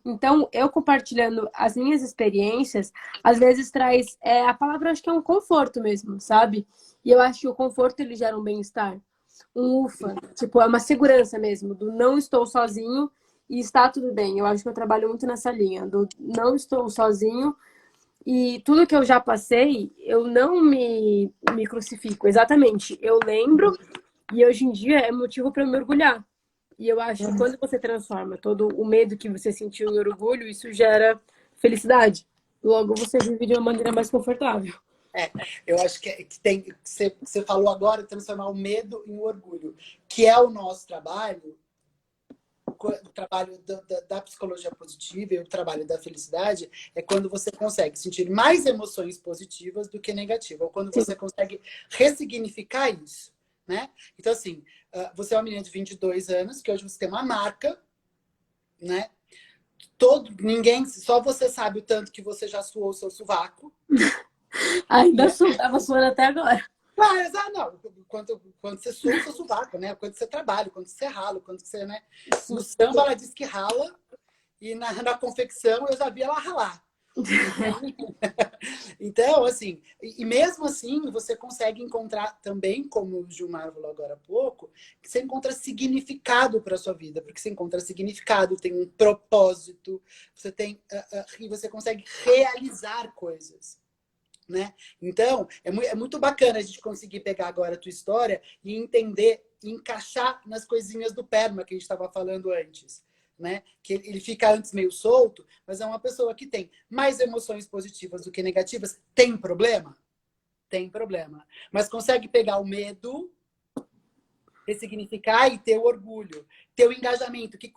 Então, eu compartilhando as minhas experiências, às vezes traz a palavra, acho que é um conforto mesmo, sabe? E eu acho que o conforto ele gera um bem-estar, um ufa, tipo, é uma segurança mesmo, do não estou sozinho e está tudo bem. Eu acho que eu trabalho muito nessa linha, do não estou sozinho e tudo que eu já passei, eu não me crucifico, exatamente. Eu lembro e hoje em dia é motivo para eu me orgulhar. E eu acho que quando você transforma todo o medo que você sentiu em orgulho, isso gera felicidade. Logo, você vive de uma maneira mais confortável. Eu acho que tem que você falou agora, transformar o medo em orgulho, que é o nosso trabalho, o trabalho da psicologia positiva e o trabalho da felicidade é quando você consegue sentir mais emoções positivas do que negativas, ou quando Sim. você consegue ressignificar isso, né? Então, assim, você é uma menina de 22 anos, que hoje você tem uma marca, né? Ninguém, só você sabe o tanto que você já suou o seu sovaco. Ainda Né? sou, tava suando até agora. Mas, não, quando você sua o seu sovaco, né? Quando você trabalha, quando você rala, quando você, né? No samba ela diz que rala, e na confecção eu já vi ela ralar. Então, assim, e mesmo assim, você consegue encontrar também, como o Gilmar falou agora há pouco, que você encontra significado para a sua vida, porque você encontra significado, tem um propósito, você tem, e você consegue realizar coisas. Né? Então, é muito bacana a gente conseguir pegar agora a tua história e entender, e encaixar nas coisinhas do PERMA que a gente estava falando antes. Né? Que ele fica antes meio solto, mas é uma pessoa que tem mais emoções positivas do que negativas. Tem problema? Tem problema. Mas consegue pegar o medo, ressignificar e ter o orgulho, ter o engajamento. Que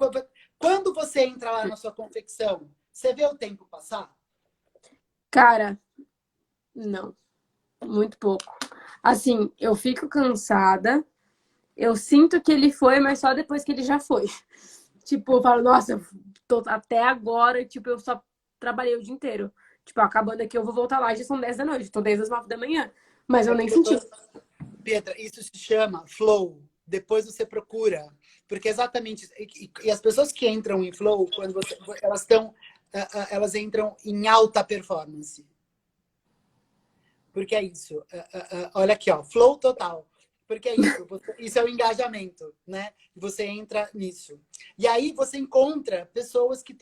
quando você entra lá na sua confecção, você vê o tempo passar? Cara, não. Muito pouco. Assim, eu fico cansada. Eu sinto que ele foi, mas só depois que ele já foi. Tipo, eu falo, nossa, eu tô até agora, tipo, eu só trabalhei o dia inteiro. Tipo, acabando aqui, eu vou voltar lá, já são 10 da noite, tô desde as 9 da manhã. Mas eu nem senti. Petra, isso se chama flow. Depois você procura. Porque exatamente. E as pessoas que entram em flow, quando elas entram em alta performance. Porque é isso. Olha aqui, ó, flow total. Porque é isso. Isso é o engajamento, né? Você entra nisso. E aí você encontra pessoas que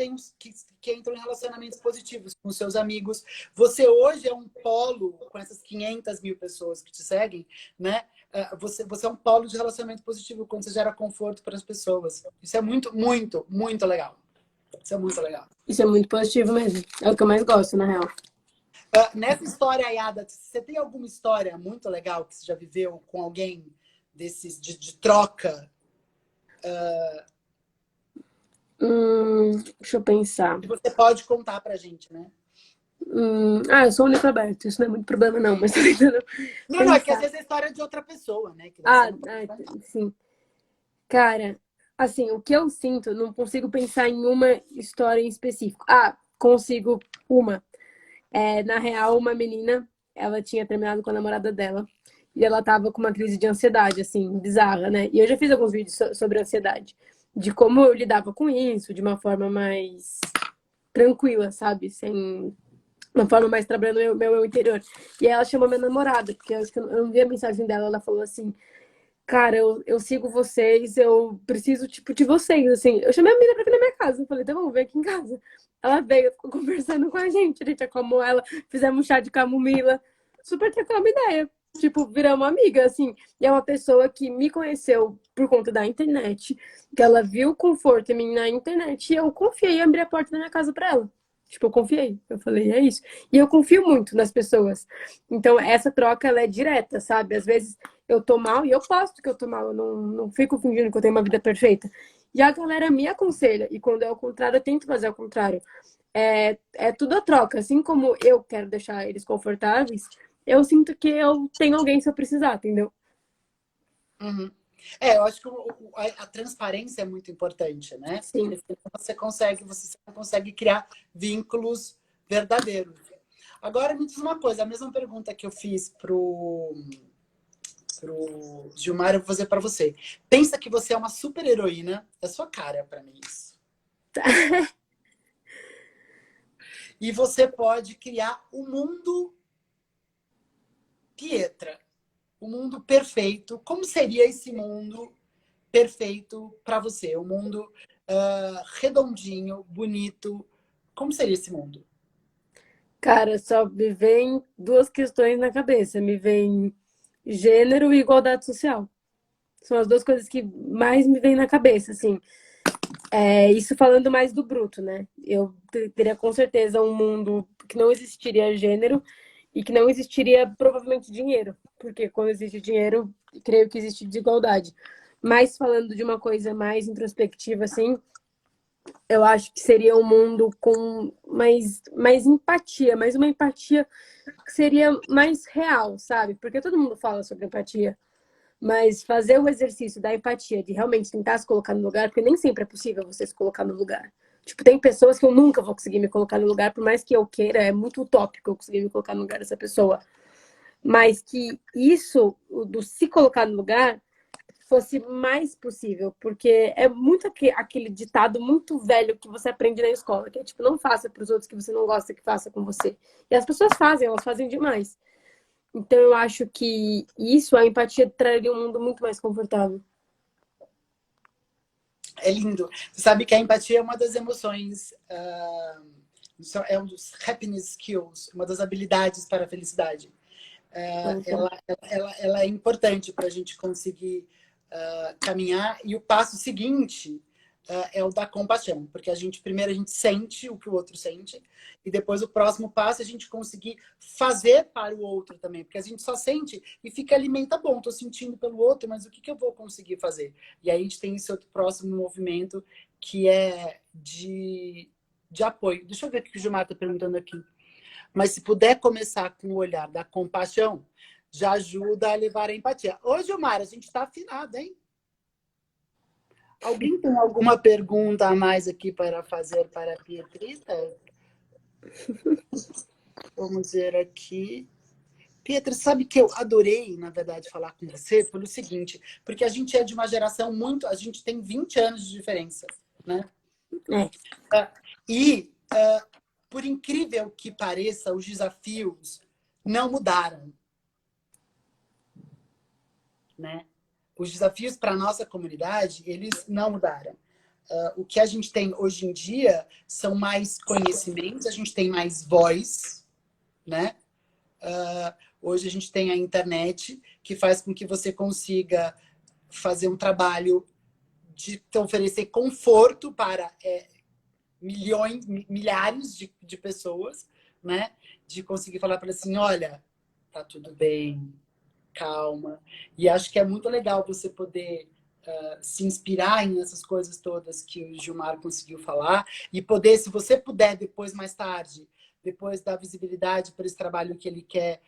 entram em relacionamentos positivos com seus amigos. Você hoje é um polo, com essas 500 mil pessoas que te seguem, né? Você é um polo de relacionamento positivo quando você gera conforto para as pessoas. Isso é muito, muito, muito legal. Isso é muito legal. Isso é muito positivo mesmo. É o que eu mais gosto, na real. Nessa história, Ayada, você tem alguma história muito legal que você já viveu com alguém desses de troca? Deixa eu pensar. Que você pode contar pra gente, né? Eu sou um livro aberto, isso não é muito problema, não, mas tô tentando Não, é que às pensar. vezes é a história de outra pessoa, né? Que você não pode contar. Sim. Cara, assim, o que eu sinto, não consigo pensar em uma história em específico. Consigo uma. Na real, uma menina, ela tinha terminado com a namorada dela e ela tava com uma crise de ansiedade, assim, bizarra, né? E eu já fiz alguns vídeos sobre ansiedade, de como eu lidava com isso, de uma forma mais tranquila, sabe? uma forma mais trabalhando meu eu interior. E aí ela chamou minha namorada, porque eu acho que eu não vi a mensagem dela, ela falou assim, cara, eu sigo vocês, eu preciso, tipo, de vocês, assim. Eu chamei a menina pra vir na minha casa, eu falei, então vamos ver aqui em casa. Ela veio, ficou conversando com a gente acalmou ela, fizemos um chá de camomila, super trocamos uma ideia. Tipo, viramos amiga, assim. E é uma pessoa que me conheceu por conta da internet, que ela viu o conforto em mim na internet, e eu confiei e abri a porta da minha casa pra ela. Tipo, eu confiei. Eu falei, é isso. E eu confio muito nas pessoas. Então, essa troca, ela é direta, sabe? Às vezes eu tô mal e eu posto que eu tô mal. Eu não fico fingindo que eu tenho uma vida perfeita. E a galera me aconselha. E quando é o contrário, eu tento fazer o contrário. É tudo a troca. Assim como eu quero deixar eles confortáveis, eu sinto que eu tenho alguém se eu precisar, entendeu? Uhum. Eu acho que a transparência é muito importante, né? Sim. Porque você consegue criar vínculos verdadeiros. Agora me diz uma coisa, a mesma pergunta que eu fiz pro Gilmar, eu vou fazer para você. Pensa que você é uma super heroína, é sua cara para mim isso. E você pode criar o mundo Pietra, o mundo perfeito. Como seria esse mundo perfeito para você? Um mundo redondinho, bonito. Como seria esse mundo? Cara, só me vem duas questões na cabeça. Me vem gênero e igualdade social. São as duas coisas que mais me vêm na cabeça, assim. Isso falando mais do bruto, né? Eu teria com certeza um mundo que não existiria gênero e que não existiria provavelmente dinheiro, porque quando existe dinheiro, creio que existe desigualdade. Mas falando de uma coisa mais introspectiva, assim, eu acho que seria um mundo com mais empatia, mais uma empatia que seria mais real, sabe? Porque todo mundo fala sobre empatia. Mas fazer o exercício da empatia, de realmente tentar se colocar no lugar, porque nem sempre é possível você se colocar no lugar. Tipo, tem pessoas que eu nunca vou conseguir me colocar no lugar, por mais que eu queira, é muito utópico eu conseguir me colocar no lugar dessa pessoa. Mas que isso, do se colocar no lugar, fosse mais possível, porque é muito aquele ditado muito velho que você aprende na escola, que é tipo, não faça para os outros que você não gosta que faça com você. E as pessoas fazem, elas fazem demais. Então eu acho que isso, a empatia traria um mundo muito mais confortável. É lindo. Você sabe que a empatia é uma das emoções, é um dos happiness skills, uma das habilidades para a felicidade. Então, Ela é importante para a gente conseguir caminhar. E o passo seguinte é o da compaixão, porque primeiro a gente sente o que o outro sente, e depois o próximo passo é a gente conseguir fazer para o outro também, porque a gente só sente e fica alimenta, bom, estou sentindo pelo outro, mas o que eu vou conseguir fazer? E aí a gente tem esse outro próximo movimento que é de apoio. Deixa eu ver o que o Gilmar está perguntando aqui. Mas se puder começar com o olhar da compaixão, já ajuda a levar a empatia. Ô, Gilmar, a gente está afinado, hein? Alguém tem alguma pergunta a mais aqui para fazer para a Pietrita? Vamos ver aqui. Pietra, sabe que eu adorei, na verdade, falar com você pelo seguinte, porque a gente é de uma geração muito... A gente tem 20 anos de diferença, né? E, por incrível que pareça, os desafios não mudaram, né? Os desafios para a nossa comunidade, eles não mudaram. O que a gente tem hoje em dia são mais conhecimentos, a gente tem mais voz, né? Hoje a gente tem a internet, que faz com que você consiga fazer um trabalho de te oferecer conforto para milhares de pessoas, né? De conseguir falar para assim, olha, tá tudo bem, calma. E acho que é muito legal você poder se inspirar nessas coisas todas que o Gilmar conseguiu falar e poder, se você puder depois, mais tarde, depois dar visibilidade para esse trabalho que ele quer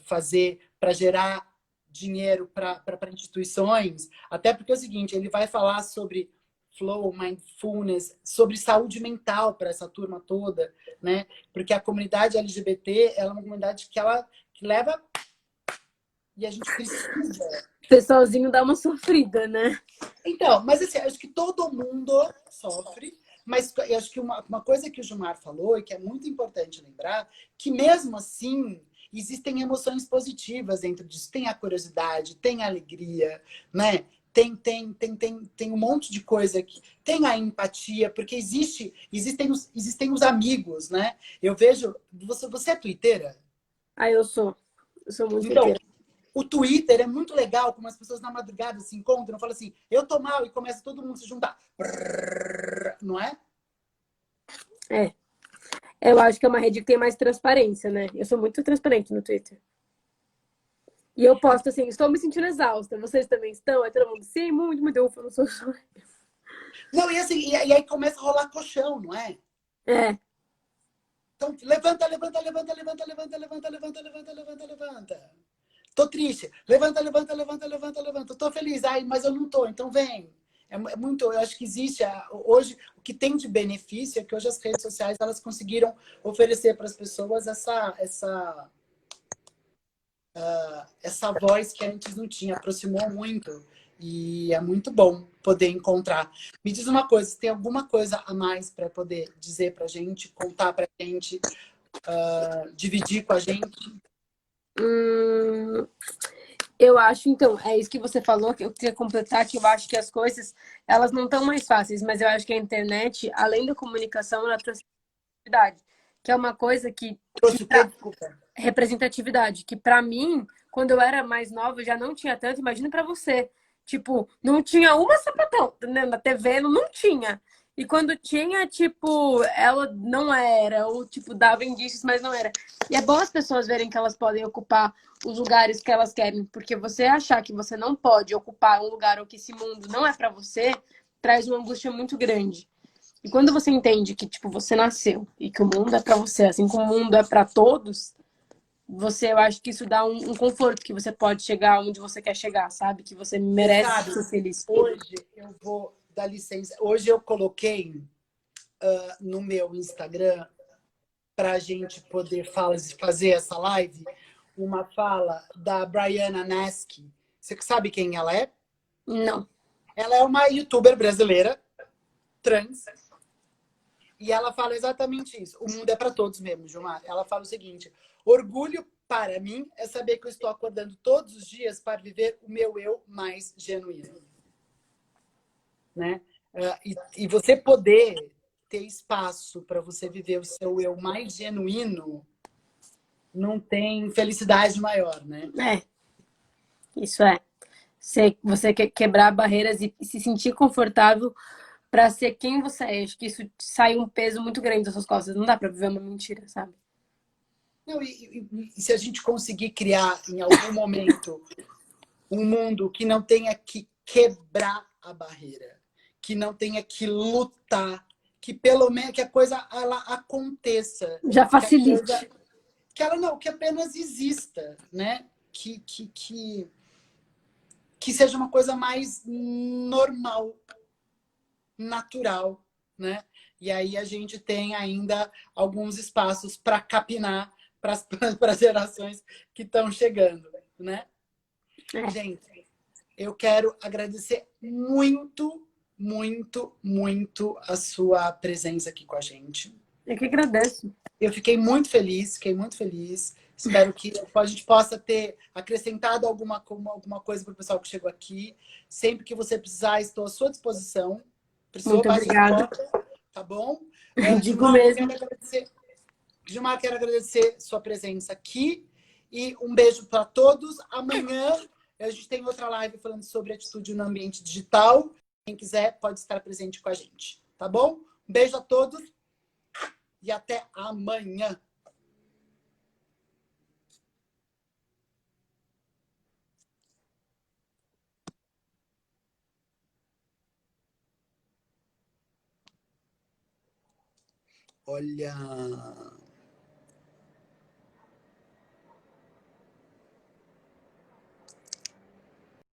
fazer para gerar dinheiro para instituições, até porque é o seguinte, ele vai falar sobre flow, mindfulness, sobre saúde mental para essa turma toda, né? Porque a comunidade LGBT ela é uma comunidade que leva e a gente precisa. o pessoalzinho dá uma sofrida, né? Então, mas assim, acho que todo mundo sofre, Mas eu acho que uma coisa que o Gilmar falou e que é muito importante lembrar, que mesmo assim existem emoções positivas dentro disso. Tem a curiosidade, tem a alegria, né? Tem um monte de coisa aqui. Tem a empatia, porque existem os amigos, né? Eu vejo. Você é twitteira? Ah, eu sou muito Então, leiteira. o Twitter é muito legal, como as pessoas na madrugada se encontram, falam assim, eu tô mal, e começa todo mundo a se juntar. Não é? É. Eu acho que é uma rede que tem mais transparência, né? Eu sou muito transparente no Twitter. E eu posto assim, estou me sentindo exausta. Vocês também estão? Aí todo mundo, sim, muito, muito. Eu não sou só. Não, e assim, e aí começa a rolar colchão, não é? É, Então, levanta, levanta, levanta, levanta, levanta, levanta, levanta, levanta, levanta, levanta. Tô triste. Levanta, levanta, levanta, levanta, levanta. Tô feliz. Ai, mas eu não tô, então vem. É muito, eu acho que existe hoje o que tem de benefício é que hoje as redes sociais elas conseguiram oferecer para as pessoas essa voz que antes não tinha, aproximou muito. E é muito bom poder encontrar. Me diz uma coisa, você tem alguma coisa a mais para poder dizer para a gente, contar para a gente, dividir com a gente? hum, eu acho, então, é isso que você falou, que eu queria completar, que eu acho que as coisas, elas não estão mais fáceis, mas eu acho que a internet, além da comunicação, ela trouxe representatividade, que é uma coisa Trouxe o quê? Desculpa. representatividade, que pra mim, quando eu era mais nova, já não tinha tanto, imagina pra você. Tipo, não tinha uma sapatão, né? Na TV não tinha. E quando tinha, tipo, ela não era, ou tipo, dava indícios, mas não era. E é bom as pessoas verem que elas podem ocupar os lugares que elas querem, porque você achar que você não pode ocupar um lugar ou que esse mundo não é pra você, traz uma angústia muito grande. E quando você entende que, tipo, você nasceu e que o mundo é pra você, assim como o mundo é pra todos, eu acho que isso dá um conforto que você pode chegar onde você quer chegar, sabe? Que você Você merece sabe, ser feliz. hoje eu vou dar licença. Hoje eu coloquei no meu Instagram para a gente poder fazer essa live uma fala da Brianna Naski. Você sabe quem ela é? Não. Ela é uma youtuber brasileira, trans, e ela fala exatamente isso. O mundo é para todos mesmo, Gilmar. Ela fala o seguinte: orgulho para mim é saber que eu estou acordando todos os dias para viver o meu eu mais genuíno. Né? E você poder ter espaço para você viver o seu eu mais genuíno, não tem felicidade maior, né? É, isso é. Você quer quebrar barreiras e se sentir confortável pra ser quem você é. Acho que isso sai um peso muito grande das suas costas. Não dá pra viver uma mentira, sabe? Não, e se a gente conseguir criar em algum momento um mundo que não tenha que quebrar a barreira, que não tenha que lutar, que pelo menos que a coisa ela aconteça, Já que a coisa facilite. que ela não, que apenas exista, né? Que seja uma coisa mais normal, natural, né? E aí a gente tem ainda alguns espaços para capinar para as gerações que estão chegando, né? É, Gente, eu quero agradecer muito, muito, muito a sua presença aqui com a gente. eu que agradeço. Eu fiquei muito feliz, fiquei muito feliz. Espero que a gente possa ter acrescentado alguma coisa para o pessoal que chegou aqui. Sempre que você precisar, estou à sua disposição. Precisou, Muito bate a obrigada. porta, tá bom? Digo Gilmar, mesmo. quero agradecer sua presença aqui e um beijo para todos. Amanhã a gente tem outra live falando sobre atitude no ambiente digital. Quem quiser pode estar presente com a gente, tá bom? Um beijo a todos e até amanhã. Olha.